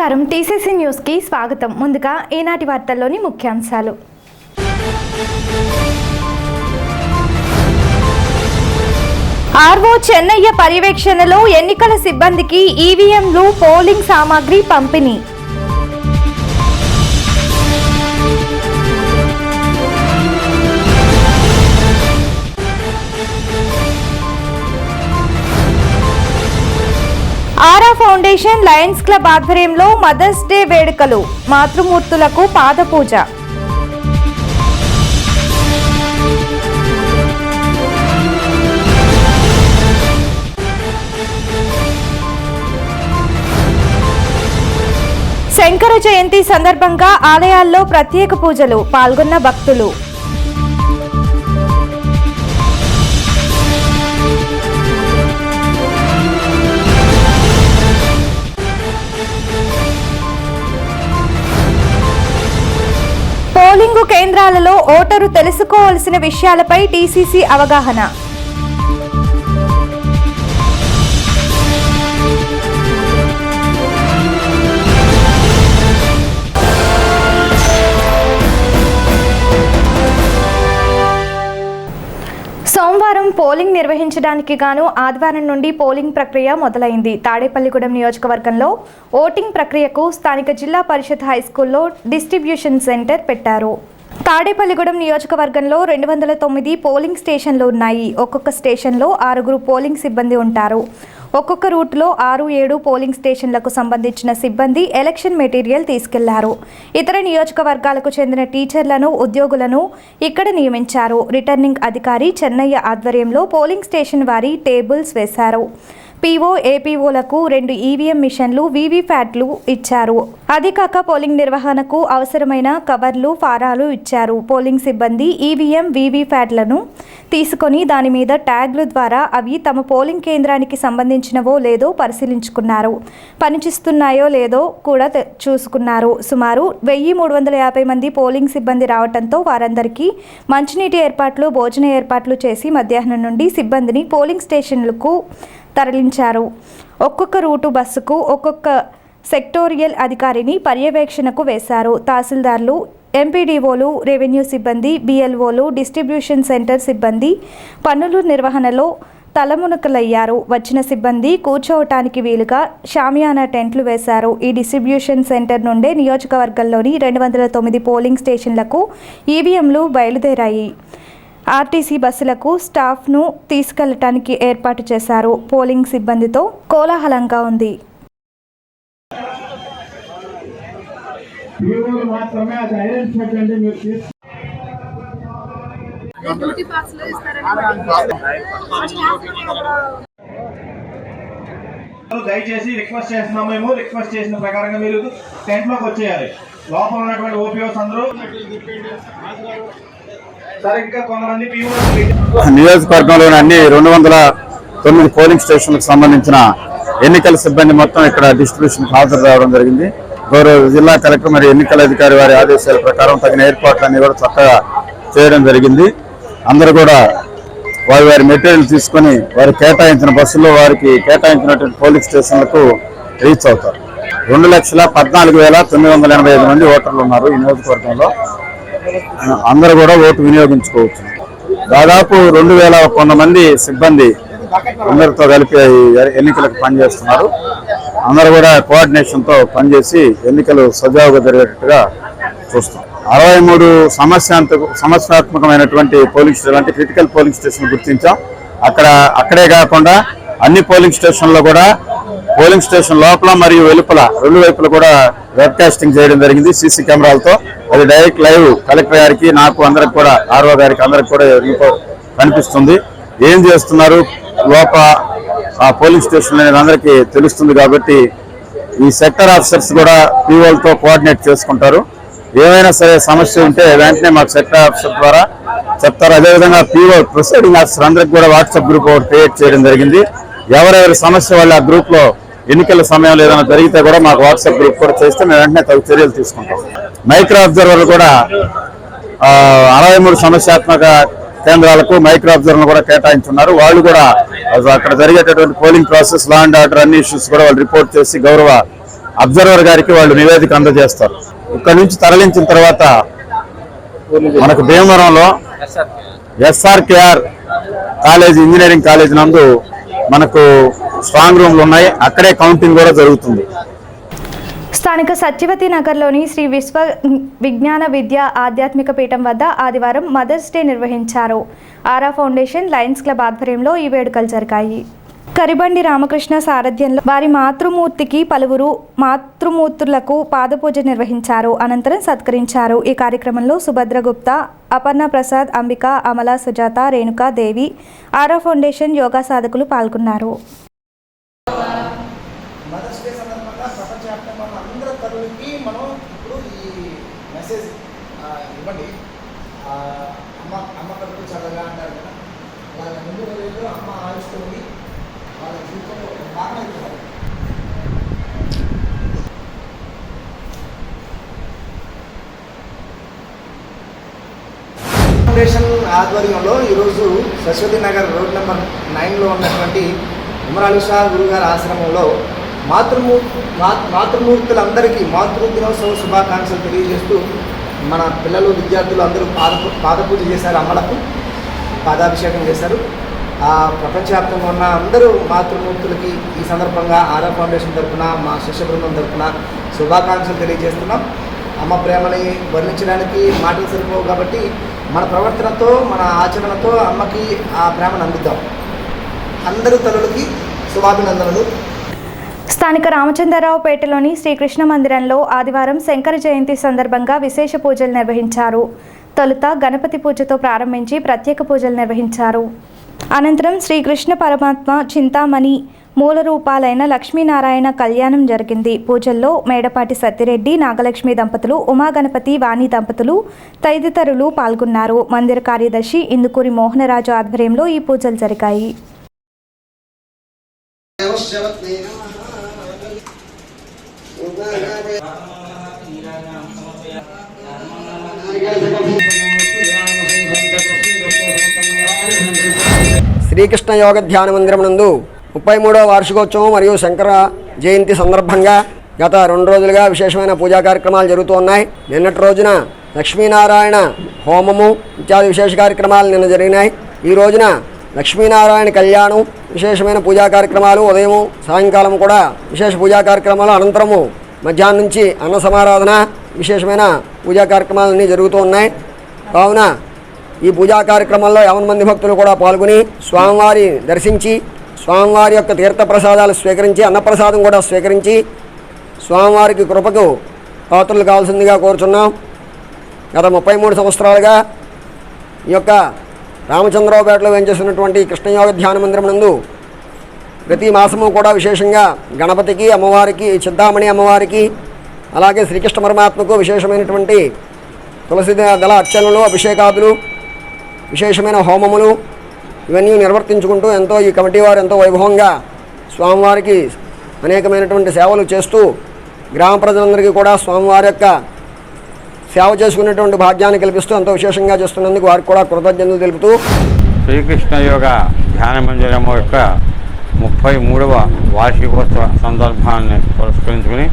నమస్కారం TCC news కి స్వాగతం. ముందుగా ఈనాటి వార్తల్లోని ముఖ్యాంశాలు. ఆర్వో చెన్నయ్య పర్యవేక్షణలో ఎన్నికల సిబ్బందికి ఈవీఎంలు, పోలింగ్ సామాగ్రి పంపిణీ. ఆరా ఫౌండేషన్ లయన్స్ క్లబ్ ఆధ్వర్యంలో మదర్స్ డే వేడుకలు, మాతృమూర్తులకు పాదపూజ. శంకర జయంతి సందర్భంగా ఆలయాల్లో ప్రత్యేక పూజలు, పాల్గొన్న భక్తులు. పోలింగు కేంద్రాలలో ఓటరు తెలుసుకోవాల్సిన విషయాలపై టీసీసీ అవగాహన. సోమవారం పోలింగ్ నిర్వహించడానికి గాను ఆదివారం నుండి పోలింగ్ ప్రక్రియ మొదలైంది. తాడేపల్లిగూడెం నియోజకవర్గంలో ఓటింగ్ ప్రక్రియకు స్థానిక జిల్లా పరిషత్ హైస్కూల్లో డిస్ట్రిబ్యూషన్ సెంటర్ పెట్టారు. తాడేపల్లిగూడెం నియోజకవర్గంలో 209 పోలింగ్ స్టేషన్లు ఉన్నాయి. ఒక్కొక్క స్టేషన్లో 6 పోలింగ్ సిబ్బంది ఉంటారు. ఒక్కొక్క రూట్లో 6-7 పోలింగ్ స్టేషన్లకు సంబంధించిన సిబ్బంది ఎలక్షన్ మెటీరియల్ తీసుకెళ్లారు. ఇతర నియోజకవర్గాలకు చెందిన టీచర్లను, ఉద్యోగులను ఇక్కడ నియమించారు. రిటర్నింగ్ అధికారి చెన్నయ్య ఆధ్వర్యంలో పోలింగ్ స్టేషన్ వారి టేబుల్స్ వేశారు. పీఓ, ఏపీఓలకు 2 ఈవీఎం మిషన్లు, వీవీప్యాట్లు ఇచ్చారు. అదికాక పోలింగ్ నిర్వహణకు అవసరమైన కవర్లు, ఫారాలు ఇచ్చారు. పోలింగ్ సిబ్బంది ఈవీఎం, వీవీప్యాట్లను తీసుకొని దాని మీద ట్యాగ్ల ద్వారా అవి తమ పోలింగ్ కేంద్రానికి సంబంధించినవో లేదో పరిశీలించుకున్నారు. పనిచేస్తున్నాయో లేదో కూడా చూసుకున్నారు. సుమారు 1350 మంది పోలింగ్ సిబ్బంది రావడంతో వారందరికీ మంచినీటి ఏర్పాట్లు, భోజన ఏర్పాట్లు చేసి మధ్యాహ్నం నుండి సిబ్బందిని పోలింగ్ స్టేషన్లకు తరలించారు. ఒక్కొక్క రూటు బస్సుకు ఒక్కొక్క సెక్టోరియల్ అధికారిని పర్యవేక్షణకు వేశారు. తహసీల్దార్లు, ఎంపీడీఓలు, రెవెన్యూ సిబ్బంది, బిఎల్ఓలు, డిస్ట్రిబ్యూషన్ సెంటర్ సిబ్బంది పనుల నిర్వహణలో తలమునకలయ్యారు. వచ్చిన సిబ్బంది కూర్చోవటానికి వీలుగా షామియానా టెంట్లు వేశారు. ఈ డిస్ట్రిబ్యూషన్ సెంటర్ నుండే నియోజకవర్గంలోని 209 పోలింగ్ స్టేషన్లకు ఈవీఎంలు బయలుదేరాయి. ఆర్టీసీ బస్సులకు స్టాఫ్ను తీసుకెళ్లటానికి ఏర్పాటు చేశారు. పోలింగ్ సిబ్బందితో కోలాహలంగా ఉంది. దయచేసి రిక్వెస్ట్ చేస్తున్నాం. మేము రిక్వెస్ట్ చేసిన ప్రకారంగా మీరు టెంట్ లోకి వచ్చేయాలి. లోపల ఉన్నటువంటి ఓపీఓస్ అందరూ నియోజకవర్గంలోని అన్ని 209 పోలింగ్ స్టేషన్లకు సంబంధించిన ఎన్నికల సిబ్బంది మొత్తం ఇక్కడ డిస్ట్రిబ్యూషన్ హాజరు రావడం జరిగింది. గౌరవ జిల్లా కలెక్టర్ మరియు ఎన్నికల అధికారి వారి ఆదేశాల ప్రకారం తగిన ఏర్పాట్లన్నీ కూడా చక్కగా చేయడం జరిగింది. అందరూ కూడా వారి మెటీరియల్ తీసుకొని వారు కేటాయించిన బస్సుల్లో వారికి కేటాయించినటువంటి పోలింగ్ స్టేషన్లకు రీచ్ అవుతారు. 2,14,985 మంది ఓటర్లు ఉన్నారు ఈ నియోజకవర్గంలో. అందరూ కూడా ఓటు వినియోగించుకోవచ్చు. దాదాపు 2,100 మంది సిబ్బంది అందరితో కలిపి ఎన్నికలకు పనిచేస్తున్నారు. అందరూ కూడా కోఆర్డినేషన్తో పనిచేసి ఎన్నికలు సజావుగా జరిగేటట్టుగా చూస్తాం. 63 సమస్యాత్మకమైనటువంటి పోలింగ్ స్టేషన్ అంటే క్రిటికల్ పోలింగ్ స్టేషన్ గుర్తించాం. అక్కడే కాకుండా అన్ని పోలింగ్ స్టేషన్లో కూడా పోలింగ్ స్టేషన్ లోపల మరియు వెలుపల 2 వైపులు కూడా వెబ్కాస్టింగ్ చేయడం జరిగింది సీసీ కెమెరాలతో. అది డైరెక్ట్ లైవ్ కలెక్టర్ గారికి, నాకు, అందరికి కూడా, ఆర్ఓ గారికి అందరికి కూడా కనిపిస్తుంది. ఏం చేస్తున్నారు లోపల ఆ పోలింగ్ స్టేషన్ అనేది అందరికీ తెలుస్తుంది. కాబట్టి ఈ సెక్టర్ ఆఫీసర్స్ కూడా పీఓలతో కోఆర్డినేట్ చేసుకుంటారు. ఏమైనా సరే సమస్య ఉంటే వెంటనే మాకు సెక్టర్ ఆఫీసర్ ద్వారా చెప్తారు. అదేవిధంగా పీఓ, ప్రిసైడింగ్ ఆఫీసర్ అందరికి కూడా వాట్సాప్ గ్రూప్ ఒకటి క్రియేట్ చేయడం జరిగింది. ఎవరెవరి సమస్య వాళ్ళ ఆ గ్రూప్ లో ఎన్నికల సమయంలో ఏదైనా జరిగితే కూడా మాకు వాట్సాప్ గ్రూప్ కూడా చేస్తే మేము వెంటనే తగు చర్యలు తీసుకుంటాం. మైక్రో అబ్జర్వర్లు కూడా 63 సమస్యాత్మక కేంద్రాలకు మైక్రో అబ్జర్వర్లు కూడా కేటాయించున్నారు. వాళ్ళు కూడా అక్కడ జరిగేటటువంటి polling process, law and order అన్ని ఇష్యూస్ కూడా వాళ్ళు రిపోర్ట్ చేసి గౌరవ అబ్జర్వర్ గారికి వాళ్ళు నివేదిక అందజేస్తారు. ఇక్కడ నుంచి తరలించిన తర్వాత మనకు భీమవరంలో SRKR కాలేజ్, ఇంజనీరింగ్ కాలేజ్ నందు మనకు స్ట్రాంగ్ రూమ్లు ఉన్నాయి. అక్కడే కౌంటింగ్ కూడా జరుగుతుంది. స్థానిక సత్యవతి నగర్లోని శ్రీ విశ్వ విజ్ఞాన విద్య ఆధ్యాత్మిక పీఠం వద్ద ఆదివారం మదర్స్ డే నిర్వహించారు. ఆరా ఫౌండేషన్ లయన్స్ క్లబ్ ఆధ్వర్యంలో ఈ వేడుకలు జరిగాయి. కరిబండి రామకృష్ణ సారథ్యంలో వారి మాతృమూర్తికి పలువురు మాతృమూర్తులకు పాదపూజ నిర్వహించారు. అనంతరం సత్కరించారు. ఈ కార్యక్రమంలో సుభద్ర గుప్తా, అపర్ణ ప్రసాద్, అంబిక, అమల, సుజాత, రేణుకా దేవి, ఆరా ఫౌండేషన్ యోగా సాధకులు పాల్గొన్నారు. మదర్స్ డే సందర్భంగా ప్రపంచవ్యాప్తంగా ఉన్న అందరూ తల్లులకి మనం ఇప్పుడు ఈ మెసేజ్ ఇవ్వండి. అమ్మ కడుపు చల్లగా అంటారు కదా, వాళ్ళ ముందు రోజుల్లో అమ్మ ఆవిస్తుంది వాళ్ళ జీవితంలో బాగా అవుతున్నారు. ఫౌండేషన్ ఆధ్వర్యంలో ఈరోజు సరస్వతి నగర్ రోడ్ నెంబర్ 9లో ఉన్నటువంటి ఉమరాలి షా గురుగారి ఆశ్రమంలో మాతృమూర్తులందరికీ మాతృదినోత్సవ శుభాకాంక్షలు తెలియజేస్తూ మన పిల్లలు, విద్యార్థులు అందరూ పాదపూజ చేశారు. అమ్మలకు పాదాభిషేకం చేశారు. ప్రపంచవ్యాప్తంగా ఉన్న అందరూ మాతృమూర్తులకి ఈ సందర్భంగా ఆరా ఫౌండేషన్ తరఫున, మా శిష్య బృందం తరఫున శుభాకాంక్షలు తెలియజేస్తున్నాం. అమ్మ ప్రేమని వర్ణించడానికి మాటలు సరిపోవు కాబట్టి మన ప్రవర్తనతో, మన ఆచరణతో అమ్మకి ఆ ప్రేమను అందిద్దాం. అందరూ తల్లులకి శుభాభినందనలు. స్థానిక రామచంద్రరావుపేటలోని శ్రీకృష్ణ మందిరంలో ఆదివారం శంకర జయంతి సందర్భంగా విశేష పూజలు నిర్వహించారు. తొలుత గణపతి పూజతో ప్రారంభించి ప్రత్యేక పూజలు నిర్వహించారు. అనంతరం శ్రీకృష్ణ పరమాత్మ చింతామణి మూల రూపాలైన లక్ష్మీనారాయణ కళ్యాణం జరిగింది. పూజల్లో మేడపాటి సత్తిరెడ్డి, నాగలక్ష్మి దంపతులు, ఉమాగణపతి, వాణి దంపతులు తదితరులు పాల్గొన్నారు. మందిర కార్యదర్శి ఇందుకూరి మోహనరాజు ఆధ్వర్యంలో ఈ పూజలు జరిగాయి. శ్రీకృష్ణ యోగ ధ్యాన మందిరం నందు 33వ వార్షికోత్సవం మరియు శంకర జయంతి సందర్భంగా గత 2 రోజులుగా విశేషమైన పూజా కార్యక్రమాలు జరుగుతూ ఉన్నాయి. నిన్నటి రోజున లక్ష్మీనారాయణ హోమము ఇత్యాది విశేష కార్యక్రమాలు నిన్న జరిగినాయి. ఈ రోజున లక్ష్మీనారాయణ కళ్యాణం, విశేషమైన పూజా కార్యక్రమాలు, ఉదయం సాయంకాలం కూడా విశేష పూజా కార్యక్రమాలు, అనంతరము మధ్యాహ్నం నుంచి అన్న సమారాధన, విశేషమైన పూజా కార్యక్రమాలన్నీ జరుగుతూ ఉన్నాయి. కావున ఈ పూజా కార్యక్రమంలో 50 మంది భక్తులు కూడా పాల్గొని స్వామివారి దర్శించి, స్వామివారి యొక్క తీర్థప్రసాదాలు స్వీకరించి, అన్నప్రసాదం కూడా స్వీకరించి స్వామివారికి కృపకు పాత్రలు కావాల్సిందిగా కోరుచున్నాం. గత 33 సంవత్సరాలుగా ఈ యొక్క రామచంద్రరావుపేటలో వేంచేసినటువంటి కృష్ణయోగ ధ్యాన మందిరం నందు ప్రతి మాసము కూడా విశేషంగా గణపతికి, అమ్మవారికి, చింతామణి అమ్మవారికి, అలాగే శ్రీకృష్ణ పరమాత్మకు విశేషమైనటువంటి తులసి దళ అర్చనలు, అభిషేకాదులు, విశేషమైన హోమములు ఇవన్నీ నిర్వర్తించుకుంటూ ఈ కమిటీ వారు ఎంతో వైభవంగా స్వామివారికి అనేకమైనటువంటి సేవలు చేస్తూ గ్రామ ప్రజలందరికీ కూడా స్వామివారి యొక్క సేవ చేసుకునేటువంటి భాగ్యాన్ని కల్పిస్తూ ఎంతో విశేషంగా చేస్తున్నందుకు వారికి కూడా కృతజ్ఞతలు తెలుపుతూ శ్రీకృష్ణ యోగ ధ్యాన మందిరం యొక్క 33వ వార్షికోత్సవ సందర్భాన్ని పురస్కరించుకుని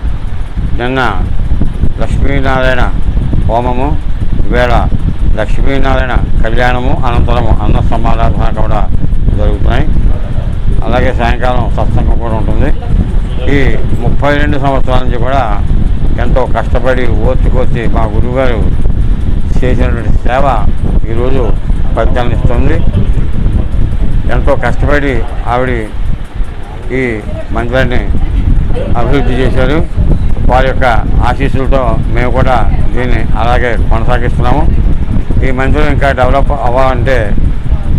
నిన్న లక్ష్మీనారాయణ హోమము, ఈవేళ లక్ష్మీనారాయణ కళ్యాణము, అనంతరం అన్న సమారాధన కూడా జరుగుతున్నాయి. అలాగే సాయంకాలం సత్సంగం కూడా ఉంటుంది. ఈ 32 సంవత్సరాల నుంచి కూడా ఎంతో కష్టపడి ఓర్చుకొచ్చి మా గురువుగారు చేసినటువంటి సేవ ఈరోజు ఫలితాన్ని ఇస్తుంది. ఎంతో కష్టపడి ఆవిడ ఈ మందిరాన్ని అభివృద్ధి చేశారు. వారి యొక్క ఆశీస్సులతో మేము కూడా దీన్ని అలాగే కొనసాగిస్తున్నాము. ఈ మందిరం ఇంకా డెవలప్ అవ్వాలంటే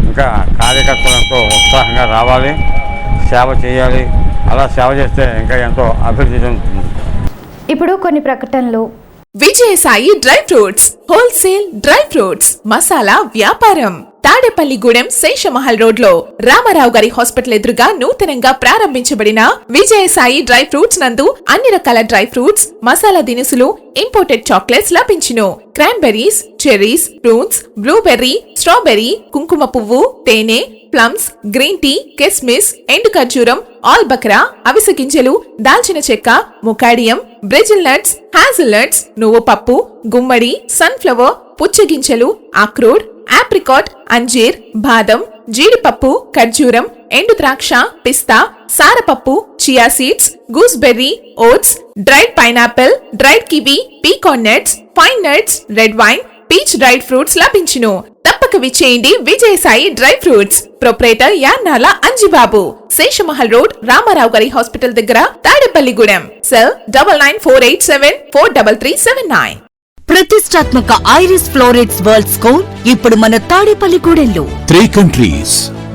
ఇంకా కార్యకర్తలతో ఉత్సాహంగా రావాలి, సేవ చేయాలి. అలా సేవ చేస్తే ఇంకా ఎంతో అభివృద్ధి చెందుతుంది. ఇప్పుడు కొన్ని ప్రకటనలు. Vijayasai dry fruits wholesale dry fruits masala వ్యాపారం. తాడేపల్లిగూడెం శేషమహల్ రోడ్ లో రామారావు గారి హాస్పిటల్ ఎదురుగా నూతనంగా ప్రారంభించబడిన విజయసాయి డ్రై ఫ్రూట్స్ నందు అన్ని రకాల డ్రై ఫ్రూట్స్, మసాలా దినుసులు, ఇంపోర్టెడ్ చాక్లెట్స్ లభించును. Cranberries, cherries, prunes, blueberry, strawberry, కుంకుమ పువ్వు, తేనె, ప్లమ్స్, గ్రీన్ టీ, కిస్మిస్, ఎండు ఖర్జూరం, ఆల్ బక్రా, అవిసె గింజలు, దాల్చిన చెక్క, ముకాడియం, బ్రెజిల్ నట్స్, హ్యాజిల్ నట్స్, నువ్వు పప్పు, గుమ్మడి, సన్ఫ్లవర్, పుచ్చగింజలు, అక్రోడ్, ఆప్రికాట్, అంజీర్, బాదం, జీడిపప్పు, ఖర్జూరం, ఎండు ద్రాక్ష, పిస్తా, సారపప్పు, chia seeds, gooseberry, oats, dried pineapple, dried kiwi, pecan nuts, pine nuts, red wine, peach dried fruits లభించును. తప్పక విచ్చేయండి Vijayasai dry fruits. Proprietor Yannala Anjibabu, Seshamahal road, Ramarao గారి హాస్పిటల్ దగ్గర, తాడేపల్లిగూడెం. సెల్ 9948743379. ప్రతిష్టాత్మక ఐరిస్ ఫ్లోరెట్స్ వరల్డ్ స్కూల్ ఇప్పుడు మన తాడేపల్లిగూడెంలో. 3 countries,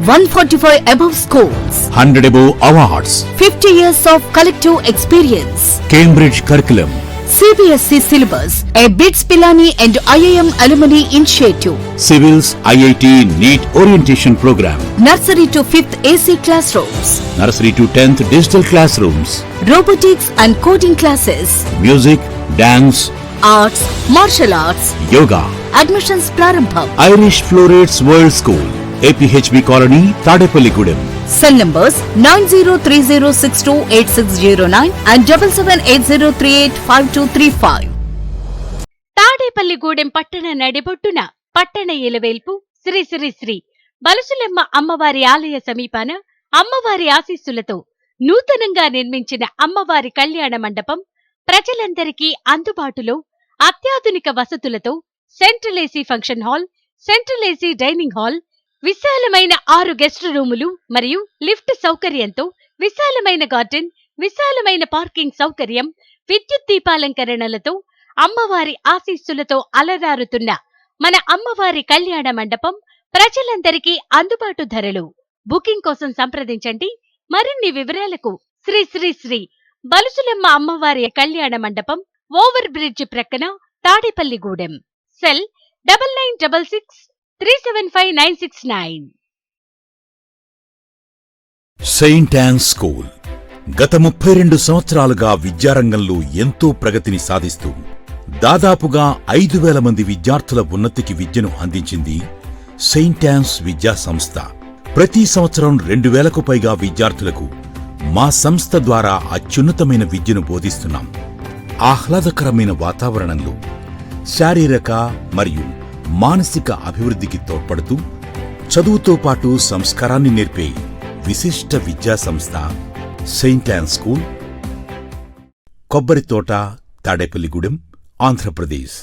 145 above schools, 100 above awards, 50 years of collective experience, Cambridge curriculum, CBSE syllabus, a BITS Pilani and IIM alumni initiative, civils, IIT, NEET orientation program, nursery to 5th AC classrooms, nursery to 10th digital classrooms, robotics and coding classes, music, dance, arts, martial arts, yoga. admissions prarambham. Irish Florets World School, APHB Colony, Tadepalligudem. Cell numbers 9030628609 and 7780385235. Tadepalligudem పట్టణ నడిబొట్టున పట్టణ ఇలవేల్పు శ్రీ శ్రీ శ్రీ బలుసులెమ్మ అమ్మవారి ఆలయ సమీపాన అమ్మవారి ఆశీస్సులతో నూతనంగా నిర్మించిన అమ్మవారి కళ్యాణ మండపం ప్రజలందరికీ అందుబాటులో అత్యాధునిక వసతులతో central AC function hall, central AC dining hall, విశాలమైన 6 గెస్ట్ రూములు మరియు లిఫ్ట్ సౌకర్యంతో విశాలమైన గార్డెన్, విశాలమైన పార్కింగ్ సౌకర్యం, విద్యుత్ దీపాలంకరణలతో అమ్మవారి ఆశీస్సులతో అలరారుతున్న మన అమ్మవారి కళ్యాణ మండపం ప్రజలందరికీ అందుబాటు ధరలు. బుకింగ్ కోసం సంప్రదించండి. మరిన్ని వివరాలకు శ్రీ శ్రీ శ్రీ బలుసులమ్మ అమ్మవారి కళ్యాణ మండపం, ఓవర్ బ్రిడ్జ్ ప్రక్కన, Tadepalligudem. Cell 9966375969. Saint Ann's school గత 32 సంవత్సరాలుగా విద్యారంగంలో ఎంతో ప్రగతిని సాధిస్తూ దాదాపుగా 5,000 మంది విద్యార్థుల ఉన్నతికి విద్యను అందించింది సెయింట్ యాన్స్ విద్యా సంస్థ. ప్రతి సంవత్సరం 2,000కు పైగా విద్యార్థులకు మా సంస్థ ద్వారా అత్యున్నతమైన విద్యను బోధిస్తున్నాం. ఆహ్లాదకరమైన వాతావరణంలో శారీరక మరియు మానసిక అభివృద్ధికి తోడ్పడుతూ చదువుతో పాటు సంస్కారాన్ని నేర్పే విశిష్ట విద్యా సంస్థ saint Ann's school, Kobbaritota, Tadepalligudem, Andhra Pradesh.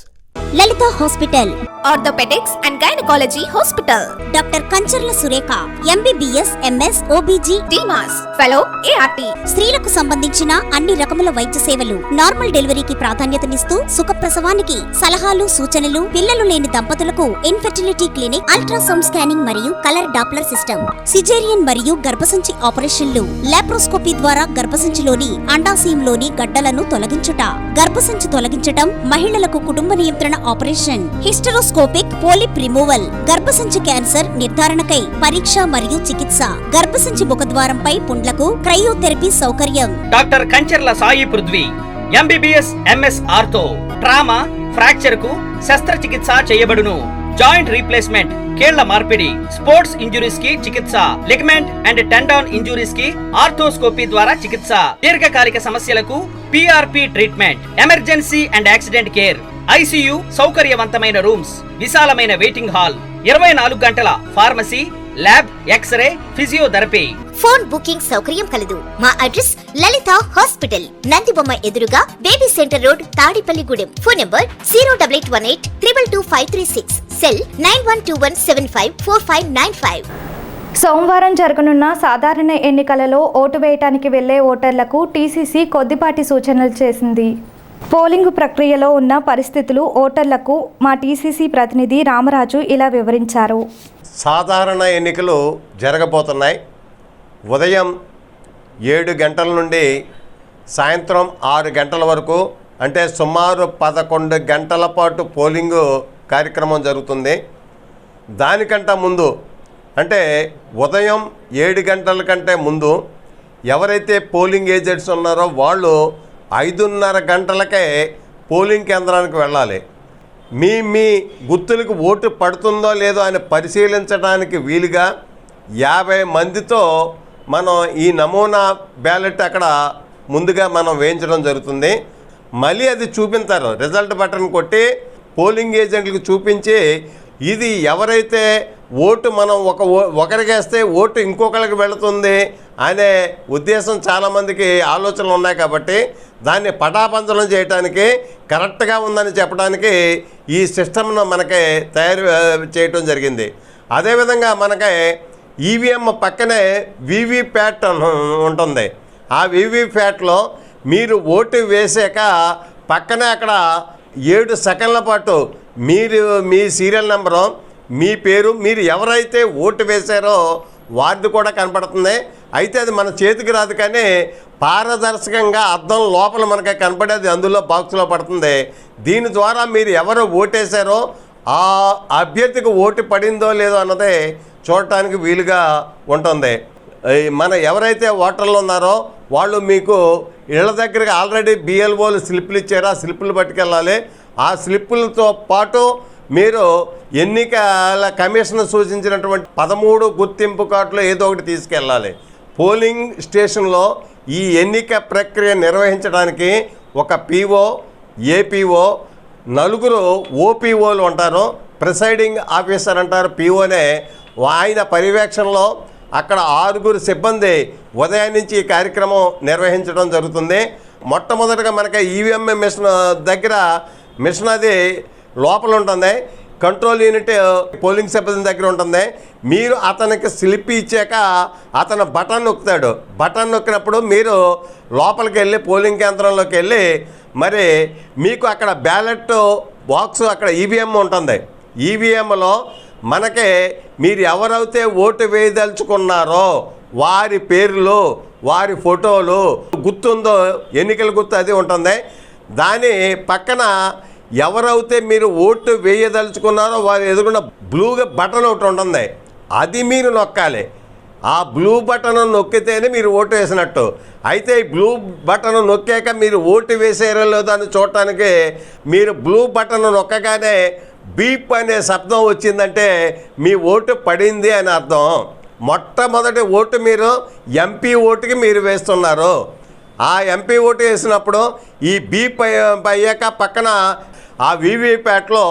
Lalitha hospital, orthopaedics and gynaecology hospital, doctor Kancharla Surekha, MBBS, MS, OBG, డిమాస్ ఫెలో, ART. స్త్రీలకు సంబంధించిన అన్ని రకముల వైద్య సేవలు, నార్మల్ డెలివరీకి ప్రాధాన్యతనిస్తూ సుఖప్రసవానికి సలహాలు, సూచనలు, పిల్లలు లేని దంపతులకు ఇన్ఫెర్టిలిటీ క్లినిక్, అల్ట్రాసౌండ్ స్కానింగ్ మరియు కలర్ డాప్లర్ సిస్టమ్, సిజేరియన్ మరియు గర్భసంచి ఆపరేషన్లు, లాప్రోస్కోపీ ద్వారా గర్భసంచిలోని అండాశయంలోని గడ్డలను తొలగించుట, గర్భసంచి తొలగించటం, మహిళలకు కుటుంబ నియంత్రణ ఆపరేషన్, హిస్టరోస్కోపిక్ పోలిప్ రిమూవల్, గర్భసంచి క్యాన్సర్ నిర్ధారణకై పరీక్ష మరియు చికిత్స, గర్భసంచి ముఖద్వారంపై పుండ్లకు క్రయోథెరపీ సౌకర్యం. Doctor Kancharla Sai Prithvi, MBBS, MS ortho, trauma, fracture కు శస్త్రచికిత్స చేయబడును. జాయింట్ రీప్లేస్మెంట్, కీళ్ల మార్పిడి, స్పోర్ట్స్ ఇంజురీస్ కి చికిత్స, లిగమెంట్ అండ్ టెండాన్ ఇంజురీస్ కి ఆర్థోస్కోపీ ద్వారా చికిత్స, దీర్ఘకాలిక సమస్యలకు PRP treatment, emergency and accident care, ICU సౌకర్యవంతమైన రూమ్స్, విశాలమైన వెయిటింగ్ హాల్, 24 గంటల pharmacy, lab, x-ray, physiotherapy. Phone booking సౌకర్యం కలదు. మా అడ్రస్ లలిత హాస్పిటల్, నందిబొమ్మ ఎదురుగా, baby centre road, Tadepalligudem. Phone number 08818222536. Cell 9121754595. సోమవారం జరగనున్న సాధారణ ఎన్నికలలో ఓటు వేయటానికి వెళ్లే ఓటర్లకు TCC కొద్దిపాటి సూచనలు చేసింది. పోలింగ్ ప్రక్రియలో ఉన్న పరిస్థితులు ఓటర్లకు మా TCC ప్రతినిధి రామరాజు ఇలా వివరించారు. సాధారణ ఎన్నికలు జరగబోతున్నాయి. ఉదయం 7 గంటల నుండి సాయంత్రం 6 గంటల వరకు, అంటే సుమారు 11 గంటల పాటు పోలింగు కార్యక్రమం జరుగుతుంది. దానికంటే ముందు అంటే ఉదయం 7 గంటల కంటే ముందు ఎవరైతే పోలింగ్ ఏజెంట్స్ ఉన్నారో వాళ్ళు 5:30 గంటలకే పోలింగ్ కేంద్రానికి వెళ్ళాలి. మీ గుర్తులకు ఓటు పడుతుందో లేదో అని పరిశీలించడానికి వీలుగా 50 మందితో మనం ఈ నమూనా బ్యాలెట్ అక్కడ ముందుగా మనం వేయించడం జరుగుతుంది. మళ్ళీ అది చూపించారు, రిజల్ట్ బటన్ కొట్టి పోలింగ్ ఏజెంట్లకు చూపించి ఇది ఎవరైతే ఓటు మనం ఒకరికి వేస్తే ఓటు ఇంకొకరికి వెళుతుంది అనే ఉద్దేశం చాలామందికి ఆలోచనలు ఉన్నాయి. కాబట్టి దాన్ని పటాపంచలం చేయడానికి కరెక్ట్గా ఉందని చెప్పడానికి ఈ సిస్టమ్ను మనకి తయారు చేయటం జరిగింది. అదేవిధంగా మనకి ఈవీఎం పక్కనే వీవీప్యాట్ ఉంటుంది. ఆ వీవీప్యాట్లో మీరు ఓటు వేసాక పక్కనే అక్కడ 7 సెకండ్ల పాటు మీరు మీ సీరియల్ నెంబరు, మీ పేరు, మీరు ఎవరైతే ఓటు వేశారో వారిది కూడా కనపడుతుంది. అయితే అది మన చేతికి రాదు, కానీ పారదర్శకంగా అద్దం లోపల మనకి కనపడేది అందులో బాక్స్లో పడుతుంది. దీని ద్వారా మీరు ఎవరు ఓటేశారో ఆ అభ్యర్థికి ఓటు పడిందో లేదో అన్నది చూడటానికి వీలుగా ఉంటుంది. మన ఎవరైతే ఓటర్లు ఉన్నారో వాళ్ళు మీకు ఇళ్ళ దగ్గరికి ఆల్రెడీ బిఎల్ఓలు స్లిప్పులు ఇచ్చారు, ఆ స్లిప్పులు పట్టుకెళ్ళాలి. ఆ స్లిప్పులతో పాటు మీరు ఎన్నికల కమిషన్ సూచించినటువంటి 13 గుర్తింపు కార్డులు ఏదో ఒకటి తీసుకెళ్ళాలి. పోలింగ్ స్టేషన్లో ఈ ఎన్నిక ప్రక్రియ నిర్వహించడానికి ఒక పీఓ, ఏపీఓ, 4 ఓపీఓలు ఉంటారు. ప్రిసైడింగ్ ఆఫీసర్ అంటారు పీఓనే. ఆయన పర్యవేక్షణలో అక్కడ 6 సిబ్బంది ఉదయం నుంచి ఈ కార్యక్రమం నిర్వహించడం జరుగుతుంది. మొట్టమొదటిగా మనకి ఈవీఎం మిషన్ దగ్గర మిషన్ అది లోపల ఉంటుంది. కంట్రోల్ యూనిట్ పోలింగ్ సిబ్బంది దగ్గర ఉంటుంది. మీరు అతనికి స్లిప్ ఇచ్చాక అతను బటన్ నొక్కుతాడు. బటన్ నొక్కినప్పుడు మీరు లోపలికి వెళ్ళి పోలింగ్ కేంద్రంలోకి వెళ్ళి మరి మీకు అక్కడ బ్యాలెట్ బాక్స్ అక్కడ ఈవీఎం ఉంటుంది. ఈవీఎంలో మనకి మీరు ఎవరైతే ఓటు వేయదలుచుకున్నారో వారి పేర్లు, వారి ఫోటోలు, గుర్తుందో ఎన్నికల గుర్తు అది ఉంటుంది. దాని పక్కన ఎవరైతే మీరు ఓటు వేయదలుచుకున్నారో వారు ఎదుగున్న బ్లూగా బటన్ ఒకటి ఉంటుంది, అది మీరు నొక్కాలి. ఆ బ్లూ బటన్ నొక్కితేనే మీరు ఓటు వేసినట్టు. అయితే ఈ బ్లూ బటన్ నొక్కాక మీరు ఓటు వేసారో లేదో అని చూడటానికి మీరు బ్లూ బటన్ నొక్కగానే బీప్ అనే శబ్దం వచ్చిందంటే మీ ఓటు పడింది అని అర్థం. మొట్టమొదటి ఓటు మీరు ఎంపీ ఓటుకి మీరు వేస్తున్నారు. ఆ ఎంపీ ఓటు వేసినప్పుడు ఈ బీప్ అయ్యాక పక్కన ఆ వీవీప్యాట్లో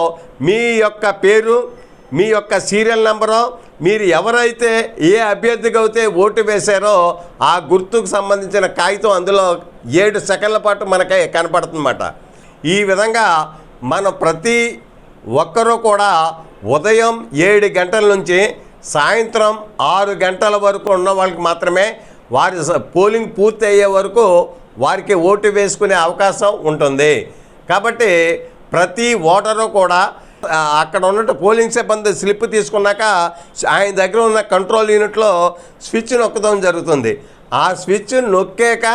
మీ యొక్క పేరు, మీ యొక్క సీరియల్ నెంబరు, మీరు ఎవరైతే ఏ అభ్యర్థికి అయితే ఓటు వేశారో ఆ గుర్తుకు సంబంధించిన కాగితం అందులో 7 సెకండ్ల పాటు మనకి కనపడుతుందన్నమాట. ఈ విధంగా మనం ప్రతి ఒక్కరూ కూడా ఉదయం 7 గంటల నుంచి సాయంత్రం 6 గంటల వరకు ఉన్న వాళ్ళకి మాత్రమే వారి పోలింగ్ పూర్తి అయ్యే వరకు వారికి ఓటు వేసుకునే అవకాశం ఉంటుంది. కాబట్టి ప్రతి ఓటరు కూడా అక్కడ ఉన్నట్టు పోలింగ్ సిబ్బంది స్లిప్ తీసుకున్నాక ఆయన దగ్గర ఉన్న కంట్రోల్ యూనిట్లో స్విచ్ నొక్కడం జరుగుతుంది. ఆ స్విచ్ నొక్కాక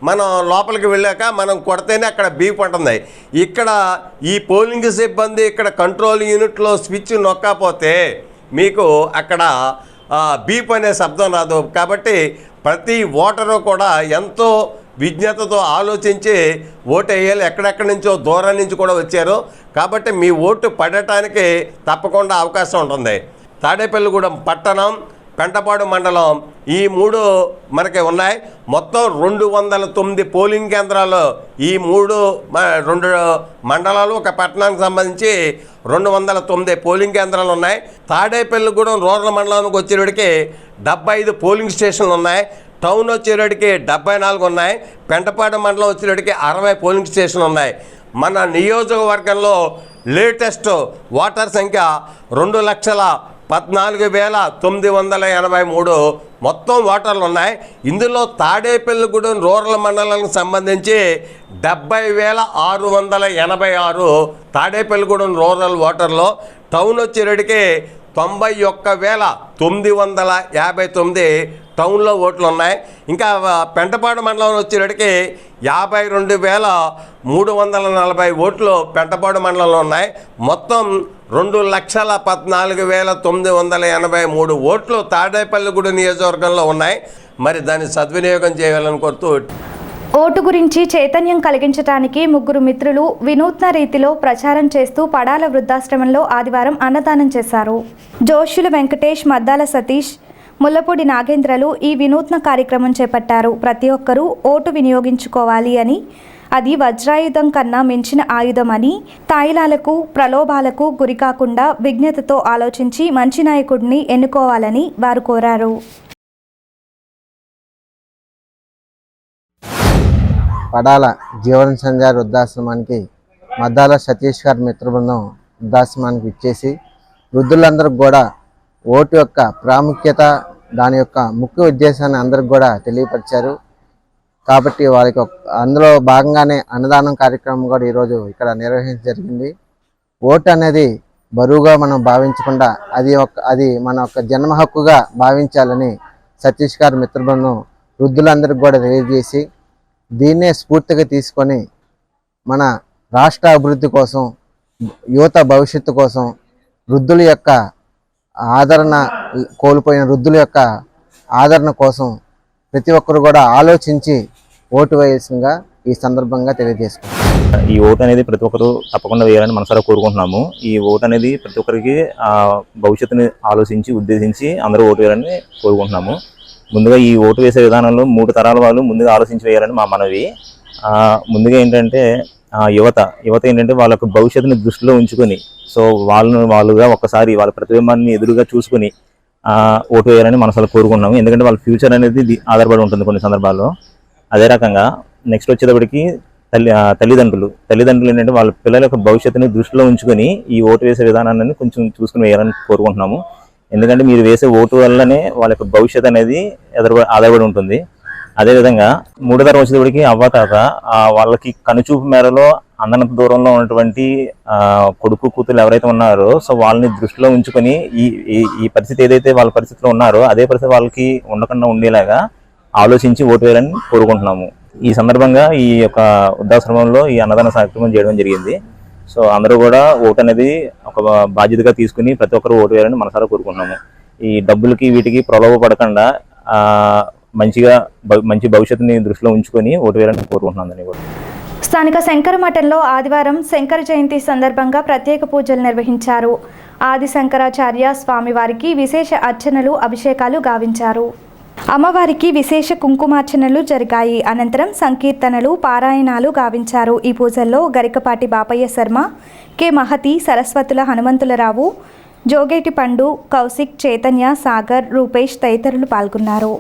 మనం లోపలికి వెళ్ళాక మనం కొడితేనే అక్కడ బీప్ ఉంటుంది. ఇక్కడ ఈ పోలింగ్ సిబ్బంది ఇక్కడ కంట్రోల్ యూనిట్లో స్విచ్ నొక్కపోతే మీకు అక్కడ బీప్ అనే శబ్దం రాదు. కాబట్టి ప్రతి ఓటరు కూడా ఎంతో విజ్ఞతతో ఆలోచించి ఓటు వేయాలి. ఎక్కడెక్కడి నుంచో దూరం నుంచి కూడా వచ్చారు. కాబట్టి మీ ఓటు పడటానికి తప్పకుండా అవకాశం ఉంటుంది. తాడేపల్లిగూడెం పట్టణం, పెంటపాడు మండలం ఈ 3 మనకి ఉన్నాయి. మొత్తం 209 పోలింగ్ కేంద్రాలు ఈ 2 మండలాలు ఒక పట్టణానికి సంబంధించి 209 పోలింగ్ కేంద్రాలు ఉన్నాయి. తాడేపల్లిగూడెం రూరల్ మండలానికి వచ్చేటికి 75 పోలింగ్ స్టేషన్లు ఉన్నాయి. టౌన్ వచ్చేటికి 74 ఉన్నాయి. పెంటపాడు మండలం వచ్చేటికి 60 పోలింగ్ స్టేషన్లు ఉన్నాయి. మన నియోజకవర్గంలో లేటెస్ట్ ఓటర్ సంఖ్య 2,14,983 మొత్తం ఓటర్లు ఉన్నాయి. ఇందులో తాడేపల్లిగూడెం రూరల్ మండలానికి సంబంధించి 70,686 తాడేపల్లిగూడెం రూరల్ ఓటర్లు. టౌన్ వచ్చేటికి 91,959 టౌన్లో ఓట్లు ఉన్నాయి. ఇంకా పెంటపాడు మండలం వచ్చేటికి 52,340 ఓట్లు పెంటపాడు మండలంలో ఉన్నాయి. మొత్తం 2,14,983 ఓట్లు తాడేపల్లిగూడెం నియోజకవర్గంలో ఉన్నాయి. మరి దాన్ని సద్వినియోగం చేయాలని కోరుతూ ఓటు గురించి చైతన్యం కలిగించడానికి 3 మిత్రులు వినూత్న రీతిలో ప్రచారం చేస్తూ పడాల వృద్ధాశ్రమంలో ఆదివారం అన్నదానం చేశారు. జోష్యుల వెంకటేష్, మద్దాల సతీష్, ముల్లపూడి నాగేంద్రలు ఈ వినూత్న కార్యక్రమం చేపట్టారు. ప్రతి ఒక్కరూ ఓటు వినియోగించుకోవాలి అని, అది వజ్రాయుధం కన్నా మించిన ఆయుధం అని, తాయిలాలకు ప్రలోభాలకు గురికాకుండా విజ్ఞతతో ఆలోచించి మంచి నాయకుడిని ఎన్నుకోవాలని వారు కోరారు. పడాల జీవన సంచారి వృద్ధాశ్రమానికి మద్దాల సతీష్ గారి మిత్ర బృందం వృద్ధాశ్రమానికి ఇచ్చేసి వృద్ధులందరికీ కూడా ఓటు యొక్క ప్రాముఖ్యత, దాని యొక్క ముఖ్య ఉద్దేశాన్ని అందరికి కూడా తెలియపరిచారు. కాబట్టి వాళ్ళకి అందులో భాగంగానే అన్నదానం కార్యక్రమం కూడా ఈరోజు ఇక్కడ నిర్వహించడం జరిగింది. ఓటు అనేది బరువుగా మనం భావించకుండా అది మన యొక్క జన్మ హక్కుగా భావించాలని సతీష్ గారి మిత్ర బృందం వృద్ధులందరికీ కూడా తెలియజేసి దీన్నే స్ఫూర్తిగా తీసుకొని మన రాష్ట్ర అభివృద్ధి కోసం, యువత భవిష్యత్తు కోసం, వృద్ధుల యొక్క ఆదరణ కోల్పోయిన వృద్ధుల యొక్క ఆదరణ కోసం ప్రతి ఒక్కరు కూడా ఆలోచించి ఓటు వేయాల్సిందిగా ఈ సందర్భంగా తెలియజేసుకుంటాం. ఈ ఓటు అనేది ప్రతి ఒక్కరు తప్పకుండా వేయాలని మనసారా కోరుకుంటున్నాము. ఈ ఓటు అనేది ప్రతి ఒక్కరికి భవిష్యత్తుని ఆలోచించి ఉద్దేశించి అందరూ ఓటు వేయాలని కోరుకుంటున్నాము. ముందుగా ఈ ఓటు వేసే విధానంలో 3 తరాల వాళ్ళు ముందుగా ఆలోచించి వేయాలని మా మనవి. ముందుగా ఏంటంటే యువత ఏంటంటే వాళ్ళ యొక్క భవిష్యత్తుని దృష్టిలో ఉంచుకొని, సో వాళ్ళుగా ఒక్కసారి వాళ్ళ ప్రతిబింబాన్ని ఎదురుగా చూసుకుని ఓటు వేయాలని మనసులో కోరుకున్నాము. ఎందుకంటే వాళ్ళ ఫ్యూచర్ అనేది ఆధారపడి ఉంటుంది కొన్ని సందర్భాల్లో. అదే రకంగా నెక్స్ట్ వచ్చేటప్పటికి తల్లిదండ్రులు ఏంటంటే వాళ్ళ పిల్లల యొక్క భవిష్యత్తుని దృష్టిలో ఉంచుకొని ఈ ఓటు వేసే విధానాన్ని కొంచెం చూసుకుని వేయాలని కోరుకుంటున్నాము. ఎందుకంటే మీరు వేసే ఓటు వల్లనే వాళ్ళ యొక్క భవిష్యత్తు అనేది ఆధారపడి ఉంటుంది. అదేవిధంగా 3వ తరం వచ్చేటప్పటికి అవ్వతాత వాళ్ళకి కనుచూపు మేరలో అందనంత దూరంలో ఉన్నటువంటి కొడుకు కూతురు ఎవరైతే ఉన్నారో, సో వాళ్ళని దృష్టిలో ఉంచుకొని ఈ పరిస్థితి ఏదైతే వాళ్ళ పరిస్థితిలో ఉన్నారో అదే పరిస్థితి వాళ్ళకి ఉండకుండా ఉండేలాగా ఆలోచించి ఓటు వేయాలని కోరుకుంటున్నాము. ఈ సందర్భంగా ఈ యొక్క వృద్ధాశ్రమంలో ఈ అన్నదాన కార్యక్రమం చేయడం జరిగింది. సో అందరూ కూడా ఓటు అనేది ఒక బాధ్యతగా తీసుకుని ప్రతి ఒక్కరు ఓటు వేయాలని మనసారా కోరుకుంటున్నాము. ఈ డబ్బులకి వీటికి ప్రలోభపడకుండా మంచి భవిష్యత్తుని దృష్టిలో ఉంచుకొని ఓటు వేయాలని కోరుకుంటున్నాను. కూడా స్థానిక శంకర మఠంలో ఆదివారం శంకర జయంతి సందర్భంగా ప్రత్యేక పూజలు నిర్వహించారు. ఆది శంకరాచార్య స్వామివారికి విశేష అర్చనలు, అభిషేకాలు గావించారు. అమ్మవారికి విశేష కుంకుమార్చనలు జరిగాయి. అనంతరం సంకీర్తనలు, పారాయణాలు గావించారు. ఈ పూజల్లో గరికపాటి బాపయ్య శర్మ, కె మహతి, సరస్వతుల హనుమంతులరావు, జోగేటి పండు, కౌశిక్, చైతన్య, సాగర్, రూపేష్ తదితరులు పాల్గొన్నారు.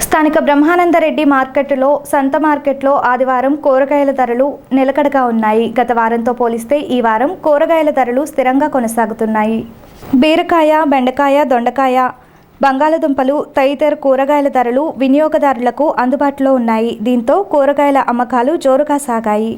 స్థానిక బ్రహ్మానందరెడ్డి మార్కెట్లో సంత మార్కెట్లో ఆదివారం కూరగాయల ధరలు నిలకడగా ఉన్నాయి. గత వారంతో పోలిస్తే ఈ వారం కూరగాయల ధరలు స్థిరంగా కొనసాగుతున్నాయి. బీరకాయ, బెండకాయ, దొండకాయ, బంగాళదుంపలు తదితర కూరగాయల ధరలు వినియోగదారులకు అందుబాటులో ఉన్నాయి. దీంతో కూరగాయల అమ్మకాలు జోరుగా సాగాయి.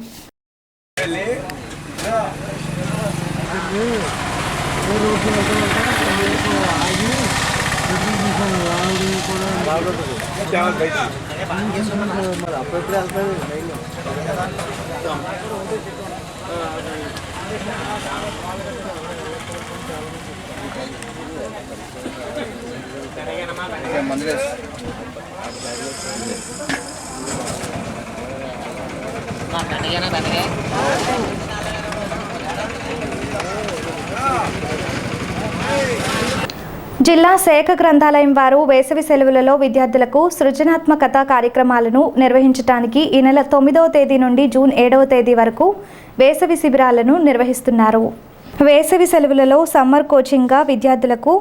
జిల్లా శాఖ గ్రంథాలయం వారు వేసవి సెలవులలో విద్యార్థులకు సృజనాత్మకత కార్యక్రమాలను నిర్వహించడానికి ఈ నెల 9వ తేదీ నుండి జూన్ 7వ తేదీ వరకు వేసవి శిబిరాలను నిర్వహిస్తున్నారు. వేసవి సెలవులలో సమ్మర్ కోచింగ్గా విద్యార్థులకు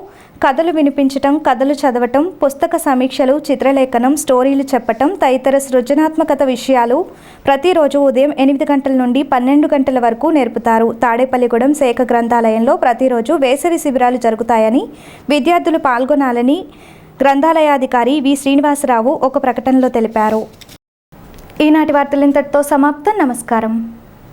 కథలు వినిపించటం, కథలు చదవటం, పుస్తక సమీక్షలు, చిత్రలేఖనం, స్టోరీలు చెప్పటం తదితర సృజనాత్మకత విషయాలు ప్రతిరోజు ఉదయం 8 గంటల నుండి 12 గంటల వరకు నేర్పుతారు. తాడేపల్లిగూడెం శాఖ గ్రంథాలయంలో ప్రతిరోజు వేసవి శిబిరాలు జరుగుతాయని, విద్యార్థులు పాల్గొనాలని గ్రంథాలయాధికారి వి శ్రీనివాసరావు ఒక ప్రకటనలో తెలిపారు. ఈనాటి వార్తలు ఇంతటితో సమాప్తం. నమస్కారం.